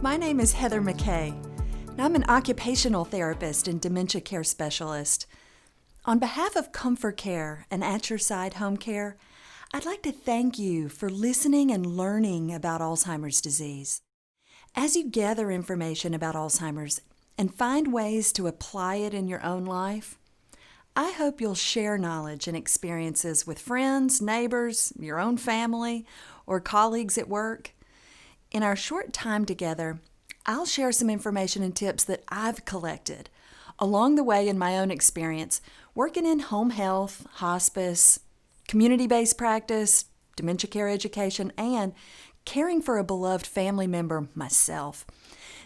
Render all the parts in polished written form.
My name is Heather McKay, and I'm an occupational therapist and dementia care specialist. On behalf of ComForCare and At Your Side Home Care, I'd like to thank you for listening and learning about Alzheimer's disease. As you gather information about Alzheimer's and find ways to apply it in your own life, I hope you'll share knowledge and experiences with friends, neighbors, your own family, or colleagues at work. In our short time together, I'll share some information and tips that I've collected along the way in my own experience, working in home health, hospice, community-based practice, dementia care education, and caring for a beloved family member myself.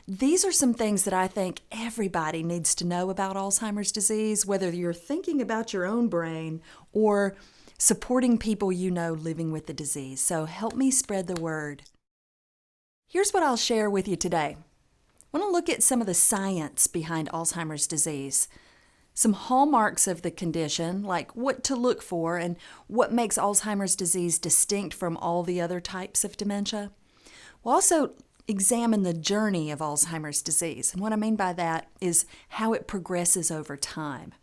These are some things that I think everybody needs to know about Alzheimer's disease, whether you're thinking about your own brain or supporting people you know living with the disease. So help me spread the word. Here's what I'll share with you today. I want to look at some of the science behind Alzheimer's disease, some hallmarks of the condition, like what to look for and what makes Alzheimer's disease distinct from all the other types of dementia. We'll also examine the journey of Alzheimer's disease. And what I mean by that is how it progresses over time.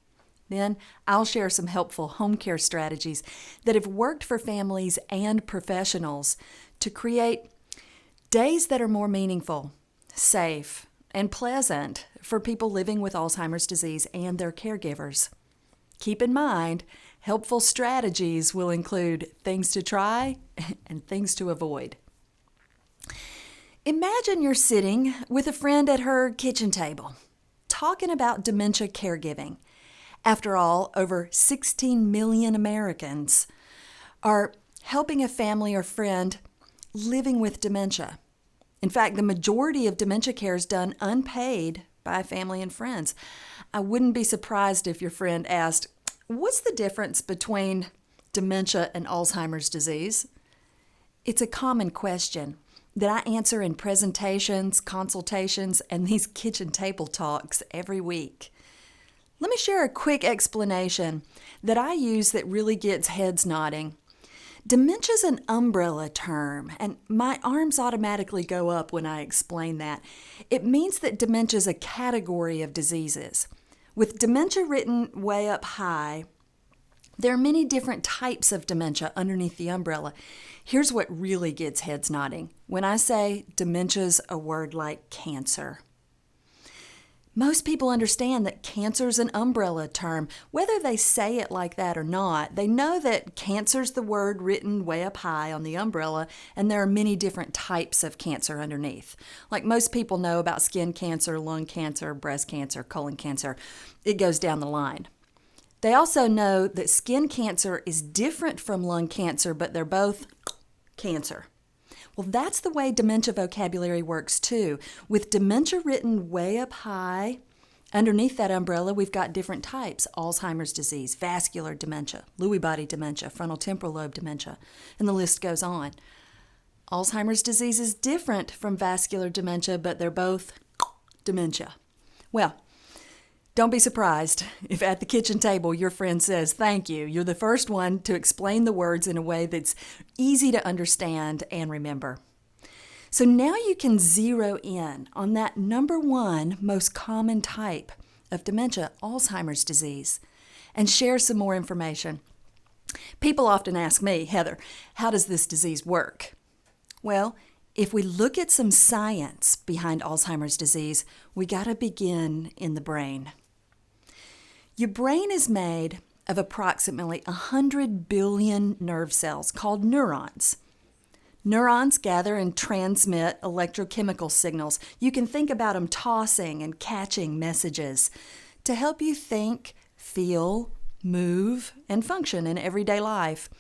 Then I'll share some helpful home care strategies that have worked for families and professionals to create days that are more meaningful, safe, and pleasant for people living with Alzheimer's disease and their caregivers. Keep in mind, helpful strategies will include things to try and things to avoid. Imagine you're sitting with a friend at her kitchen table, talking about dementia caregiving. After all, over 16 million Americans are helping a family or friend living with dementia. In fact, the majority of dementia care is done unpaid by family and friends. I wouldn't be surprised if your friend asked, "What's the difference between dementia and Alzheimer's disease?" It's a common question that I answer in presentations, consultations, and these kitchen table talks every week. Let me share a quick explanation that I use that really gets heads nodding. Dementia is an umbrella term, and my arms automatically go up when I explain that. It means that dementia is a category of diseases. With dementia written way up high, there are many different types of dementia underneath the umbrella. Here's what really gets heads nodding. When I say dementia's a word like cancer. Most people understand that cancer is an umbrella term. Whether they say it like that or not, they know that cancer's the word written way up high on the umbrella, and there are many different types of cancer underneath. Like most people know about skin cancer, lung cancer, breast cancer, colon cancer. It goes down the line. They also know that skin cancer is different from lung cancer, but they're both cancer. Well, that's the way dementia vocabulary works too. With dementia written way up high, underneath that umbrella, we've got different types. Alzheimer's disease, vascular dementia, Lewy body dementia, frontal temporal lobe dementia, and the list goes on. Alzheimer's disease is different from vascular dementia, but they're both dementia. Well, don't be surprised if at the kitchen table your friend says, "Thank you. You're the first one to explain the words in a way that's easy to understand and remember." So now you can zero in on that number one most common type of dementia, Alzheimer's disease, and share some more information. People often ask me, "Heather, how does this disease work?" Well, if we look at some science behind Alzheimer's disease, we got to begin in the brain. Your brain is made of approximately 100 billion nerve cells called neurons. Neurons gather and transmit electrochemical signals. You can think about them tossing and catching messages to help you think, feel, move, and function in everyday life.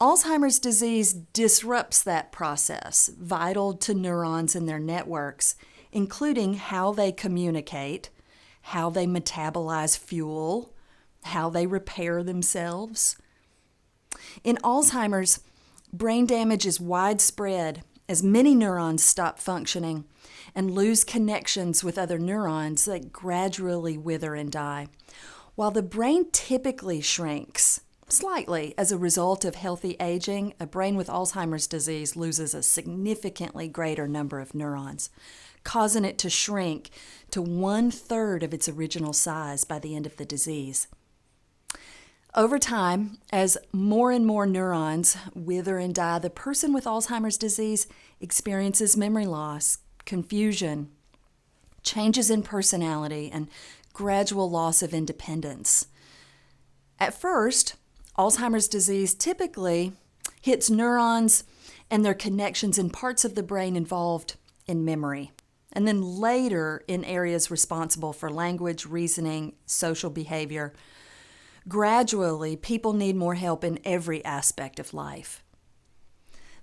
Alzheimer's disease disrupts that process, vital to neurons and their networks, including how they communicate, how they metabolize fuel, how they repair themselves. In Alzheimer's, brain damage is widespread as many neurons stop functioning and lose connections with other neurons that gradually wither and die. While the brain typically shrinks slightly. As a result of healthy aging, a brain with Alzheimer's disease loses a significantly greater number of neurons, causing it to shrink to 1/3 of its original size by the end of the disease. Over time, as more and more neurons wither and die, the person with Alzheimer's disease experiences memory loss, confusion, changes in personality, and gradual loss of independence. At first, Alzheimer's disease typically hits neurons and their connections in parts of the brain involved in memory, and then later in areas responsible for language, reasoning, social behavior. Gradually, people need more help in every aspect of life.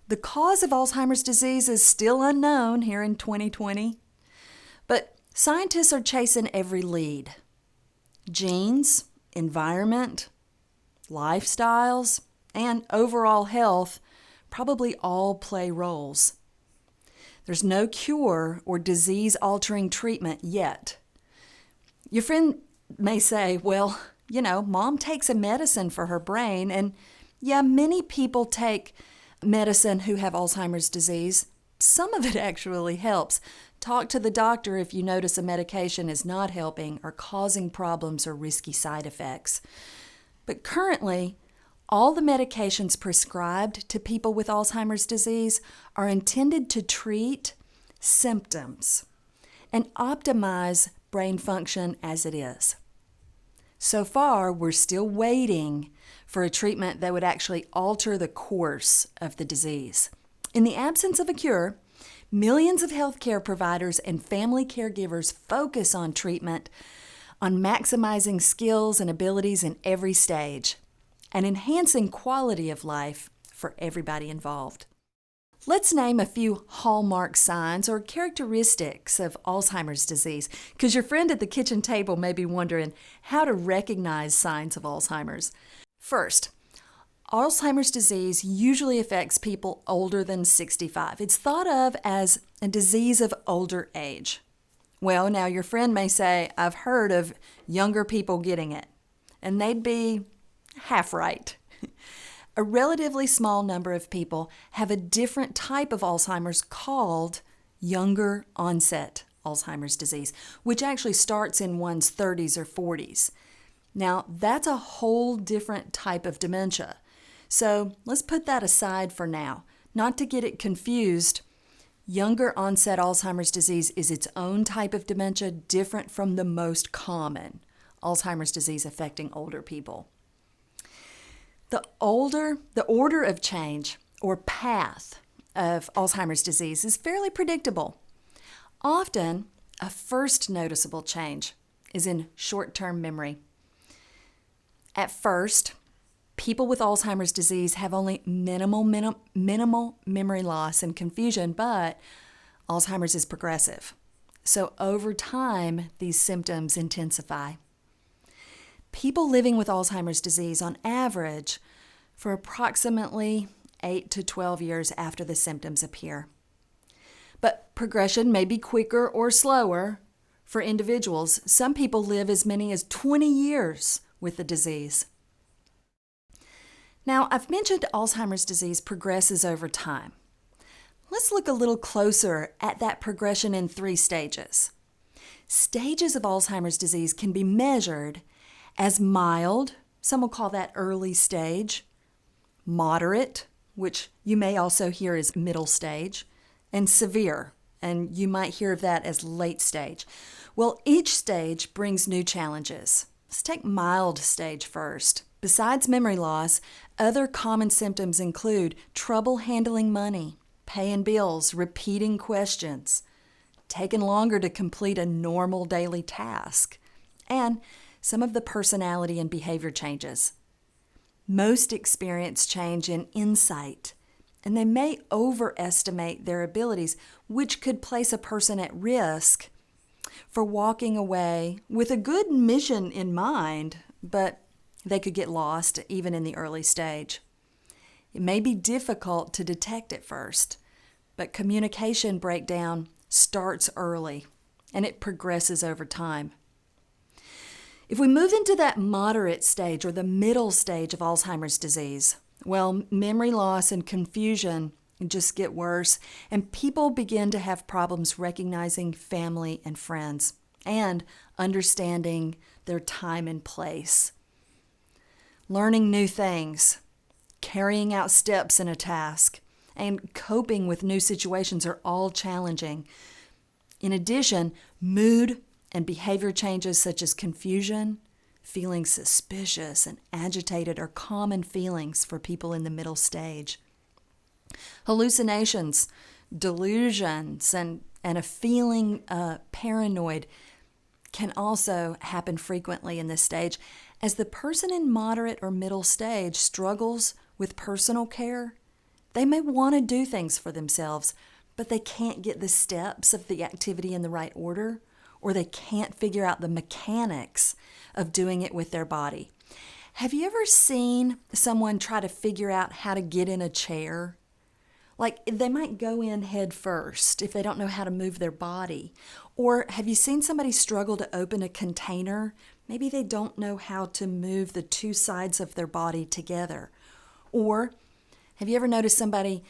The cause of Alzheimer's disease is still unknown here in 2020, but scientists are chasing every lead. Genes, environment, lifestyles, and overall health probably all play roles. There's no cure or disease-altering treatment yet. Your friend may say, well, Mom takes a medicine for her brain, and yeah, many people take medicine who have Alzheimer's disease. Some of it actually helps. Talk to the doctor if you notice a medication is not helping or causing problems or risky side effects. But currently, all the medications prescribed to people with Alzheimer's disease are intended to treat symptoms and optimize brain function as it is. So far, we're still waiting for a treatment that would actually alter the course of the disease. In the absence of a cure, millions of healthcare providers and family caregivers focus on treatment, on maximizing skills and abilities in every stage, and enhancing quality of life for everybody involved. Let's name a few hallmark signs or characteristics of Alzheimer's disease, because your friend at the kitchen table may be wondering how to recognize signs of Alzheimer's. First, Alzheimer's disease usually affects people older than 65. It's thought of as a disease of older age. Well, now your friend may say, I've heard of younger people getting it, and they'd be half right. A relatively small number of people have a different type of Alzheimer's called younger onset Alzheimer's disease, which actually starts in one's 30s or 40s. Now, that's a whole different type of dementia. So let's put that aside for now. Not to get it confused, younger onset Alzheimer's disease is its own type of dementia, different from the most common Alzheimer's disease affecting older people. The order of change or path of Alzheimer's disease is fairly predictable. Often, a first noticeable change is in short-term memory. At first, people with Alzheimer's disease have only minimal memory loss and confusion, but Alzheimer's is progressive. So over time, these symptoms intensify. People living with Alzheimer's disease, on average, for approximately 8 to 12 years after the symptoms appear. But progression may be quicker or slower for individuals. Some people live as many as 20 years with the disease. Now, I've mentioned Alzheimer's disease progresses over time. Let's look a little closer at that progression in 3 stages. Stages of Alzheimer's disease can be measured as mild, some will call that early stage, moderate, which you may also hear as middle stage, and severe, and you might hear of that as late stage. Well, each stage brings new challenges. Let's take mild stage first. Besides memory loss, other common symptoms include trouble handling money, paying bills, repeating questions, taking longer to complete a normal daily task, and some of the personality and behavior changes. Most experience change in insight, and they may overestimate their abilities, which could place a person at risk for walking away with a good mission in mind, but they could get lost even in the early stage. It may be difficult to detect at first, but communication breakdown starts early, and it progresses over time. If we move into that moderate stage or the middle stage of Alzheimer's disease, well, memory loss and confusion just get worse, and people begin to have problems recognizing family and friends and understanding their time and place. Learning new things, carrying out steps in a task, and coping with new situations are all challenging. In addition, mood and behavior changes such as confusion, feeling suspicious and agitated are common feelings for people in the middle stage. Hallucinations, delusions, and a feeling paranoid can also happen frequently in this stage. As the person in moderate or middle stage struggles with personal care, they may want to do things for themselves, but they can't get the steps of the activity in the right order, or they can't figure out the mechanics of doing it with their body. Have you ever seen someone try to figure out how to get in a chair? Like, they might go in head first if they don't know how to move their body. Or have you seen somebody struggle to open a container? Maybe they don't know how to move the two sides of their body together. Or have you ever noticed somebody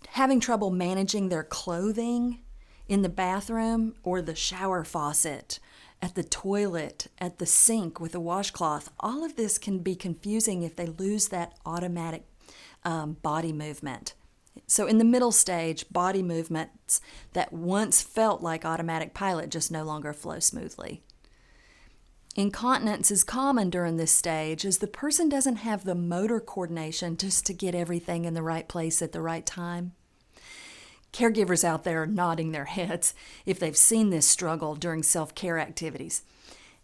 having trouble managing their clothing in the bathroom or the shower faucet, at the toilet, at the sink with a washcloth? All of this can be confusing if they lose that automatic body movement. So in the middle stage, body movements that once felt like automatic pilot just no longer flow smoothly. Incontinence is common during this stage as the person doesn't have the motor coordination just to get everything in the right place at the right time. Caregivers out there are nodding their heads if they've seen this struggle during self-care activities.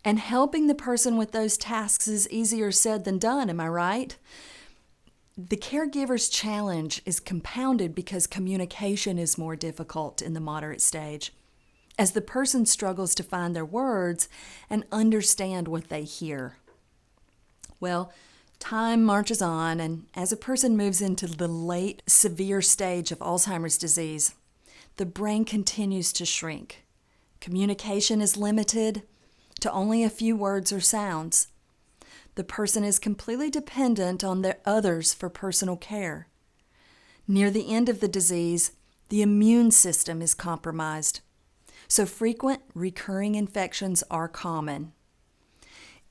And helping the person with those tasks is easier said than done, am I right? The caregiver's challenge is compounded because communication is more difficult in the moderate stage, as the person struggles to find their words and understand what they hear. Well, time marches on, and as a person moves into the late severe stage of Alzheimer's disease, the brain continues to shrink. Communication is limited to only a few words or sounds. The person is completely dependent on the others for personal care. Near the end of the disease, the immune system is compromised, so frequent recurring infections are common.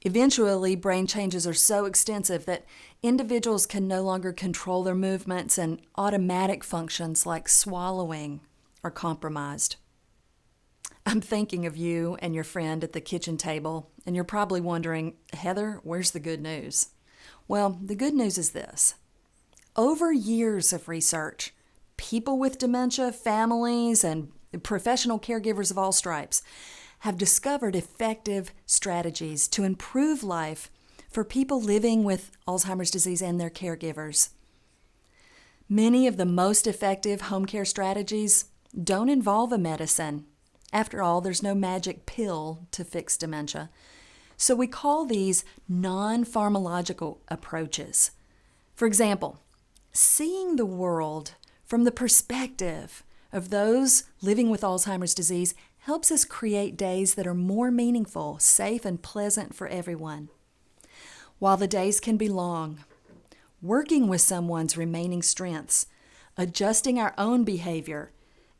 Eventually, brain changes are so extensive that individuals can no longer control their movements, and automatic functions like swallowing are compromised. I'm thinking of you and your friend at the kitchen table, and you're probably wondering, Heather, where's the good news? Well, the good news is this. Over years of research, people with dementia, families, and professional caregivers of all stripes have discovered effective strategies to improve life for people living with Alzheimer's disease and their caregivers. Many of the most effective home care strategies don't involve a medicine. After all, there's no magic pill to fix dementia. So we call these non-pharmacological approaches. For example, seeing the world from the perspective of those living with Alzheimer's disease helps us create days that are more meaningful, safe, and pleasant for everyone. While the days can be long, working with someone's remaining strengths, adjusting our own behavior,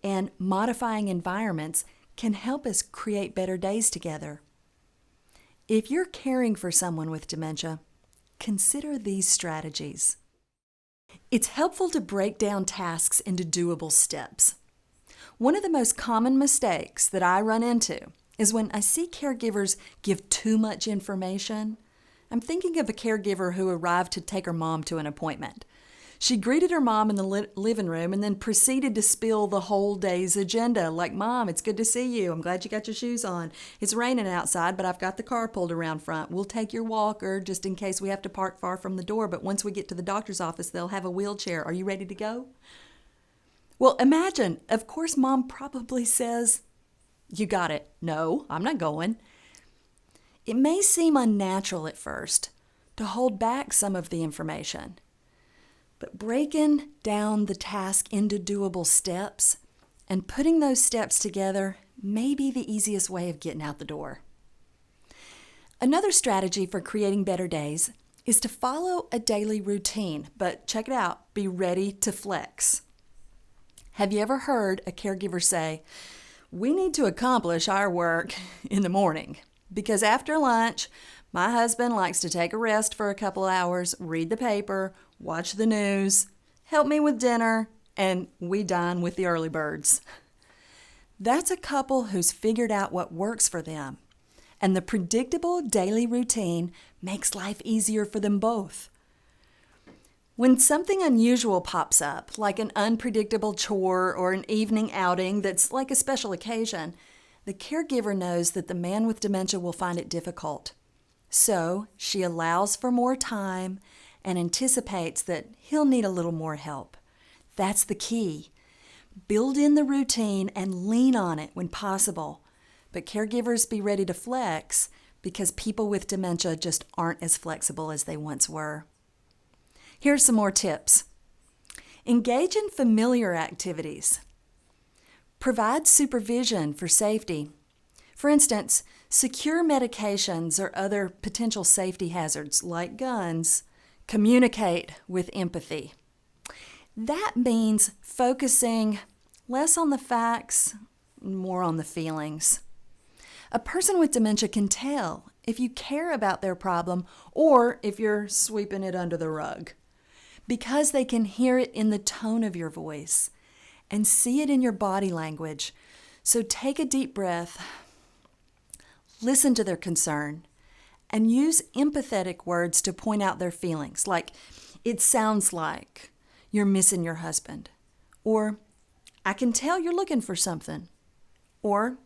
and modifying environments can help us create better days together. If you're caring for someone with dementia, consider these strategies. It's helpful to break down tasks into doable steps. One of the most common mistakes that I run into is when I see caregivers give too much information. I'm thinking of a caregiver who arrived to take her mom to an appointment. She greeted her mom in the living room and then proceeded to spill the whole day's agenda, like, Mom, it's good to see you. I'm glad you got your shoes on. It's raining outside, but I've got the car pulled around front. We'll take your walker just in case we have to park far from the door, but once we get to the doctor's office, they'll have a wheelchair. Are you ready to go? Well, imagine, of course, Mom probably says, you got it. No, I'm not going. It may seem unnatural at first to hold back some of the information, but breaking down the task into doable steps and putting those steps together may be the easiest way of getting out the door. Another strategy for creating better days is to follow a daily routine, but check it out, be ready to flex. Have you ever heard a caregiver say, "We need to accomplish our work in the morning because after lunch, my husband likes to take a rest for a couple hours, read the paper, watch the news, help me with dinner, and we dine with the early birds." That's a couple who's figured out what works for them. And the predictable daily routine makes life easier for them both. When something unusual pops up, like an unpredictable chore or an evening outing that's like a special occasion, the caregiver knows that the man with dementia will find it difficult. So she allows for more time and anticipates that he'll need a little more help. That's the key. Build in the routine and lean on it when possible. But caregivers be ready to flex because people with dementia just aren't as flexible as they once were. Here's some more tips. Engage in familiar activities. Provide supervision for safety. For instance, secure medications or other potential safety hazards like guns. Communicate with empathy. That means focusing less on the facts, more on the feelings. A person with dementia can tell if you care about their problem or if you're sweeping it under the rug, because they can hear it in the tone of your voice and see it in your body language. So take a deep breath, listen to their concern, and use empathetic words to point out their feelings, like, "It sounds like you're missing your husband," or "I can tell you're looking for something," or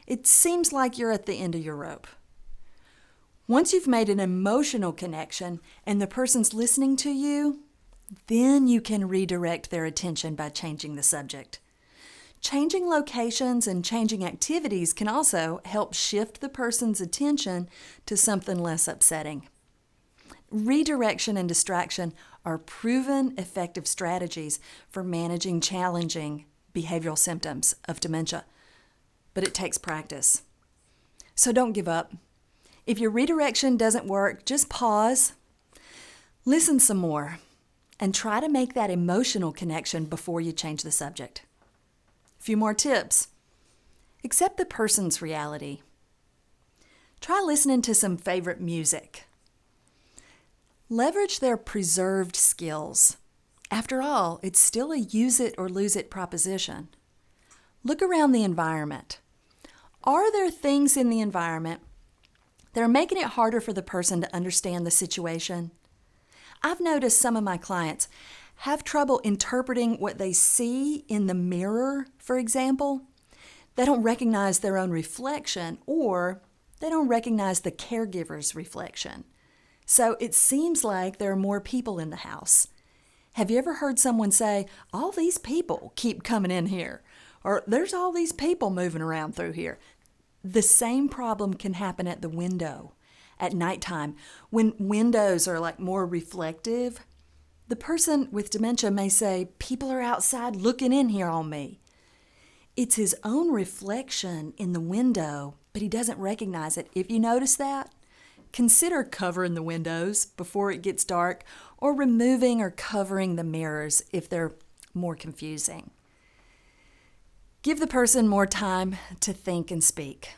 "It seems like you're at the end of your rope." Once you've made an emotional connection and the person's listening to you, then you can redirect their attention by changing the subject. Changing locations and changing activities can also help shift the person's attention to something less upsetting. Redirection and distraction are proven effective strategies for managing challenging behavioral symptoms of dementia. But it takes practice. So don't give up. If your redirection doesn't work, just pause, listen some more, and try to make that emotional connection before you change the subject. A few more tips. Accept the person's reality. Try listening to some favorite music. Leverage their preserved skills. After all, it's still a use it or lose it proposition. Look around the environment. Are there things in the environment that are making it harder for the person to understand the situation? I've noticed some of my clients have trouble interpreting what they see in the mirror, for example. They don't recognize their own reflection, or they don't recognize the caregiver's reflection. So it seems like there are more people in the house. Have you ever heard someone say, "All these people keep coming in here," or "There's all these people moving around through here"? The same problem can happen at the window at nighttime. When windows are like more reflective, the person with dementia may say, "People are outside looking in here on me." It's his own reflection in the window, but he doesn't recognize it. If you notice that, consider covering the windows before it gets dark, or removing or covering the mirrors if they're more confusing. Give the person more time to think and speak.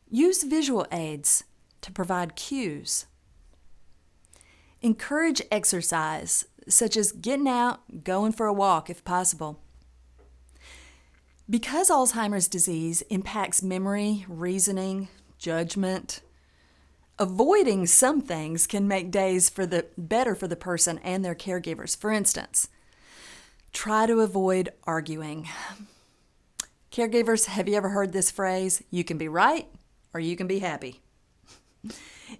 Use visual aids to provide cues. Encourage exercise, such as getting out, going for a walk if possible. Because Alzheimer's disease impacts memory, reasoning, judgment, avoiding some things can make days better for the person and their caregivers. For instance, try to avoid arguing. Caregivers, have you ever heard this phrase? "You can be right or you can be happy."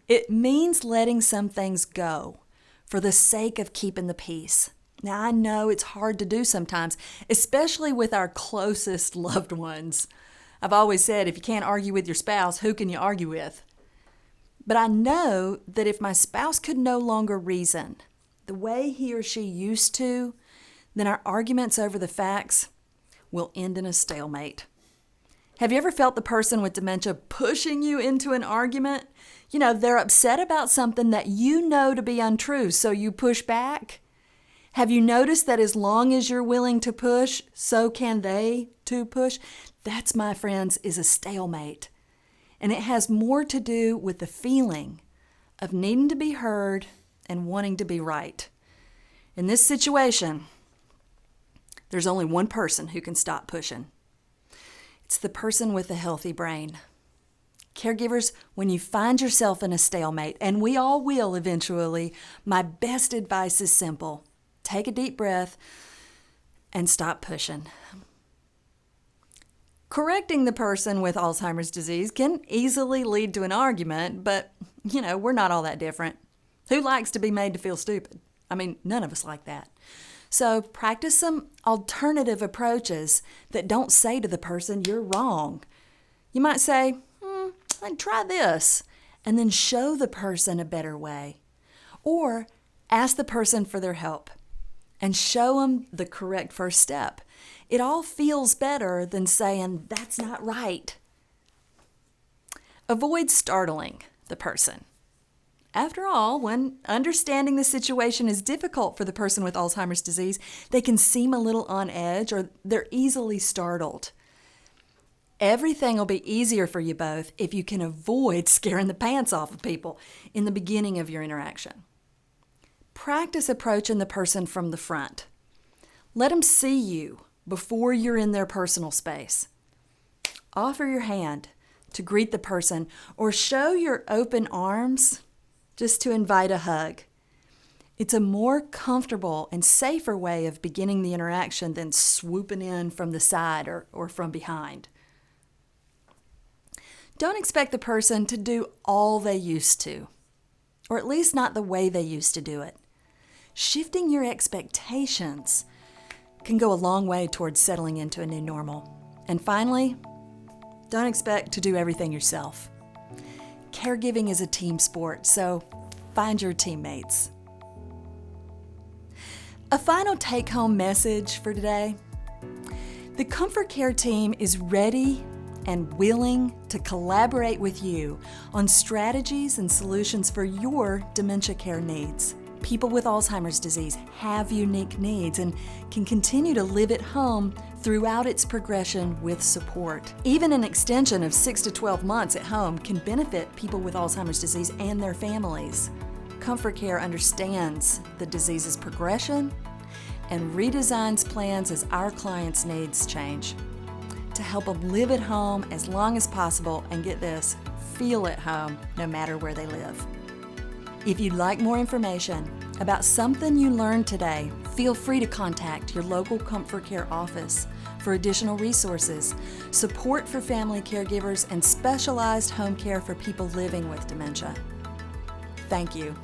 It means letting some things go for the sake of keeping the peace. Now, I know it's hard to do sometimes, especially with our closest loved ones. I've always said, if you can't argue with your spouse, who can you argue with? But I know that if my spouse could no longer reason the way he or she used to, then our arguments over the facts will end in a stalemate. Have you ever felt the person with dementia pushing you into an argument? They're upset about something that you know to be untrue, so you push back. Have you noticed that as long as you're willing to push, so can they to push? That's, my friends, is a stalemate. And it has more to do with the feeling of needing to be heard and wanting to be right. In this situation, there's only one person who can stop pushing. It's the person with a healthy brain. Caregivers, when you find yourself in a stalemate, and we all will eventually, my best advice is simple. Take a deep breath and stop pushing. Correcting the person with Alzheimer's disease can easily lead to an argument, but, we're not all that different. Who likes to be made to feel stupid? None of us like that. So practice some alternative approaches that don't say to the person, you're wrong. You might say, try this, and then show the person a better way. Or ask the person for their help and show them the correct first step. It all feels better than saying, that's not right. Avoid startling the person. After all, when understanding the situation is difficult for the person with Alzheimer's disease, they can seem a little on edge or they're easily startled. Everything will be easier for you both if you can avoid scaring the pants off of people in the beginning of your interaction. Practice approaching the person from the front. Let them see you before you're in their personal space. Offer your hand to greet the person or show your open arms just to invite a hug. It's a more comfortable and safer way of beginning the interaction than swooping in from the side or from behind. Don't expect the person to do all they used to, or at least not the way they used to do it. Shifting your expectations can go a long way towards settling into a new normal. And finally, don't expect to do everything yourself. Caregiving is a team sport, so find your teammates. A final take-home message for today. The ComForCare team is ready and willing to collaborate with you on strategies and solutions for your dementia care needs. People with Alzheimer's disease have unique needs and can continue to live at home throughout its progression with support. Even an extension of 6 to 12 months at home can benefit people with Alzheimer's disease and their families. ComForCare understands the disease's progression and redesigns plans as our clients' needs change to help them live at home as long as possible and, get this, feel at home no matter where they live. If you'd like more information about something you learned today, feel free to contact your local ComForCare office for additional resources, support for family caregivers, and specialized home care for people living with dementia. Thank you.